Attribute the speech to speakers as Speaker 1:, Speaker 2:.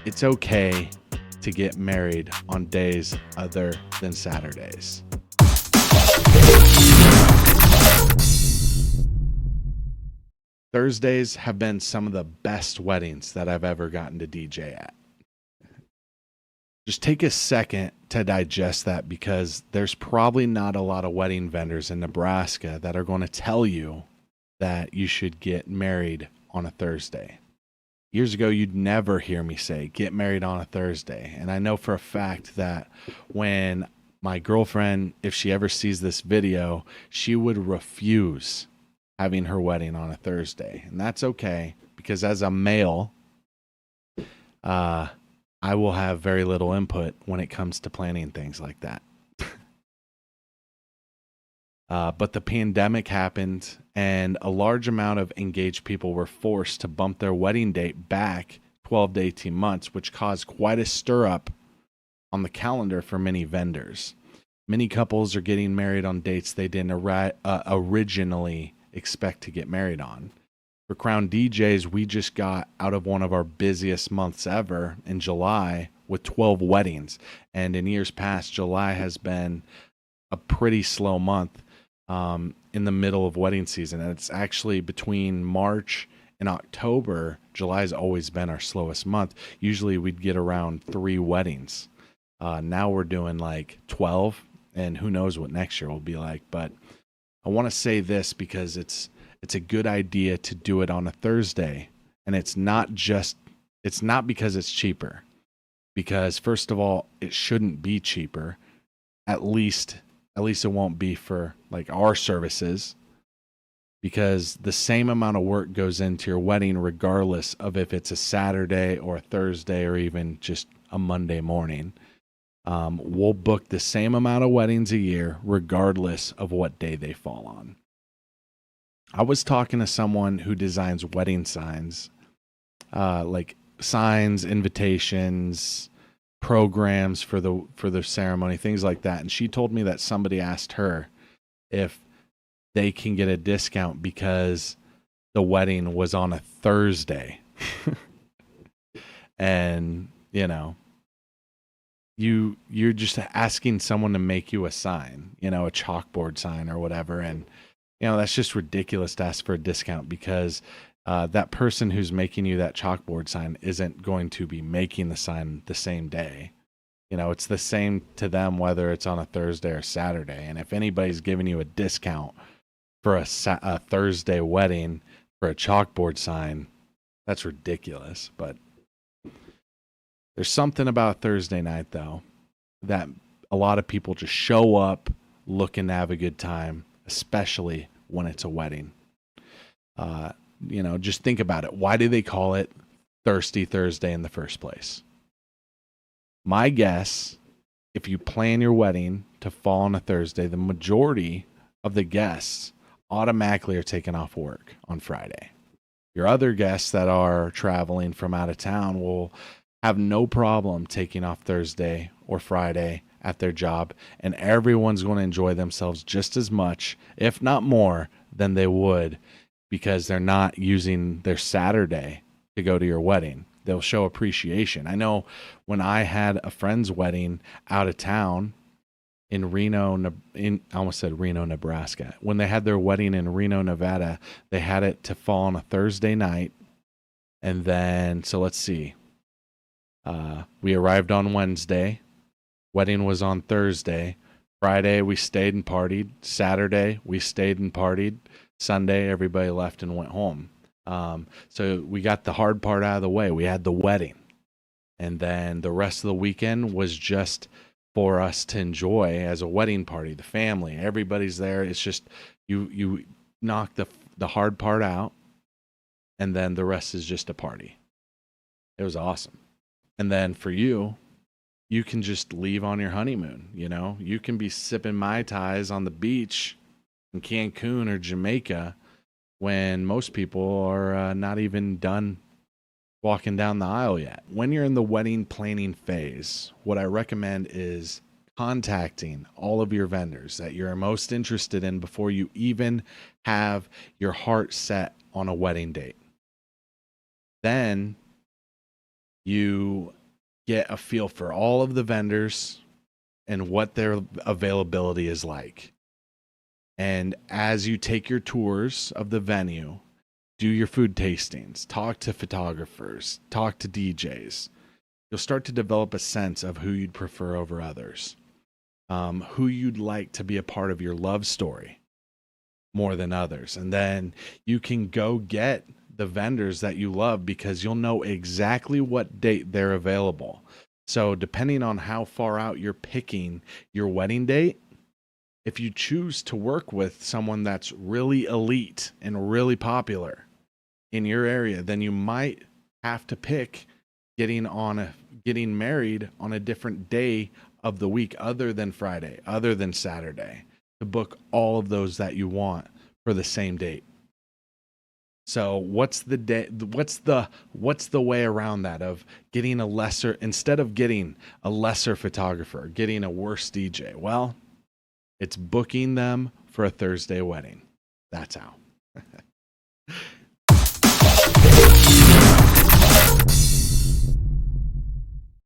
Speaker 1: It's okay to get married on days other than Saturdays. Thursdays have been some of the best weddings that I've ever gotten to DJ at. Just take a second to digest that, because there's probably not a lot of wedding vendors in Nebraska that are going to tell you that you should get married on a Thursday. Years ago, you'd never hear me say, get married on a Thursday. And I know for a fact that when my girlfriend, if she ever sees this video, she would refuse having her wedding on a Thursday. And that's okay, because as a male, I will have very little input when it comes to planning things like that. But the pandemic happened, and a large amount of engaged people were forced to bump their wedding date back 12 to 18 months, which caused quite a stir up on the calendar for many vendors. Many couples are getting married on dates they didn't originally expect to get married on. For Crown DJs, we just got out of one of our busiest months ever in July with 12 weddings. And in years past, July has been a pretty slow month in the middle of wedding season. And it's actually between March and October. July's always been our slowest month. Usually we'd get around 3 weddings. Now we're doing like 12, and who knows what next year will be like. But I want to say this because it's a good idea to do it on a Thursday. And it's not because it's cheaper. Because first of all, it shouldn't be cheaper. At least it won't be for like our services, because the same amount of work goes into your wedding regardless of if it's a Saturday or a Thursday or even just a Monday morning. We'll book the same amount of weddings a year regardless of what day they fall on. I was talking to someone who designs wedding signs, like signs, invitations, programs for the ceremony, things like that. And she told me that somebody asked her if they can get a discount because the wedding was on a Thursday. And, you're just asking someone to make you a sign, a chalkboard sign or whatever. And, that's just ridiculous to ask for a discount, because that person who's making you that chalkboard sign isn't going to be making the sign the same day. It's the same to them whether it's on a Thursday or Saturday. And if anybody's giving you a discount for a Thursday wedding for a chalkboard sign, that's ridiculous. But there's something about Thursday night, though, that a lot of people just show up looking to have a good time, especially when it's a wedding. Just think about it. Why do they call it Thirsty Thursday in the first place? My guess, if you plan your wedding to fall on a Thursday, the majority of the guests automatically are taking off work on Friday. Your other guests that are traveling from out of town will have no problem taking off Thursday or Friday at their job, and everyone's going to enjoy themselves just as much, if not more, than they would, because they're not using their Saturday to go to your wedding. They'll show appreciation. I know when I had a friend's wedding out of town in I almost said Reno, Nebraska. When they had their wedding in Reno, Nevada, they had it to fall on a Thursday night. And then, so let's see. We arrived on Wednesday. Wedding was on Thursday. Friday, we stayed and partied. Saturday, we stayed and partied. Sunday, everybody left and went home. So we got the hard part out of the way. We had the wedding. And then the rest of the weekend was just for us to enjoy as a wedding party, the family. Everybody's there. It's just you knock the hard part out, and then the rest is just a party. It was awesome. And then for you can just leave on your honeymoon. You can be sipping Mai Tais on the beach in Cancun or Jamaica when most people are not even done walking down the aisle yet. When you're in the wedding planning phase, what I recommend is contacting all of your vendors that you're most interested in before you even have your heart set on a wedding date. Then You get a feel for all of the vendors and what their availability is like. And as you take your tours of the venue, do your food tastings, talk to photographers, talk to DJs, you'll start to develop a sense of who you'd prefer over others, who you'd like to be a part of your love story more than others. And then you can go get the vendors that you love because you'll know exactly what date they're available. So depending on how far out you're picking your wedding date, if you choose to work with someone that's really elite and really popular in your area, then you might have to pick getting married on a different day of the week other than Friday, other than Saturday, to book all of those that you want for the same date. So what's the way around that of getting a lesser, instead of getting a lesser photographer, getting a worse DJ? Well, it's booking them for a Thursday wedding. That's how.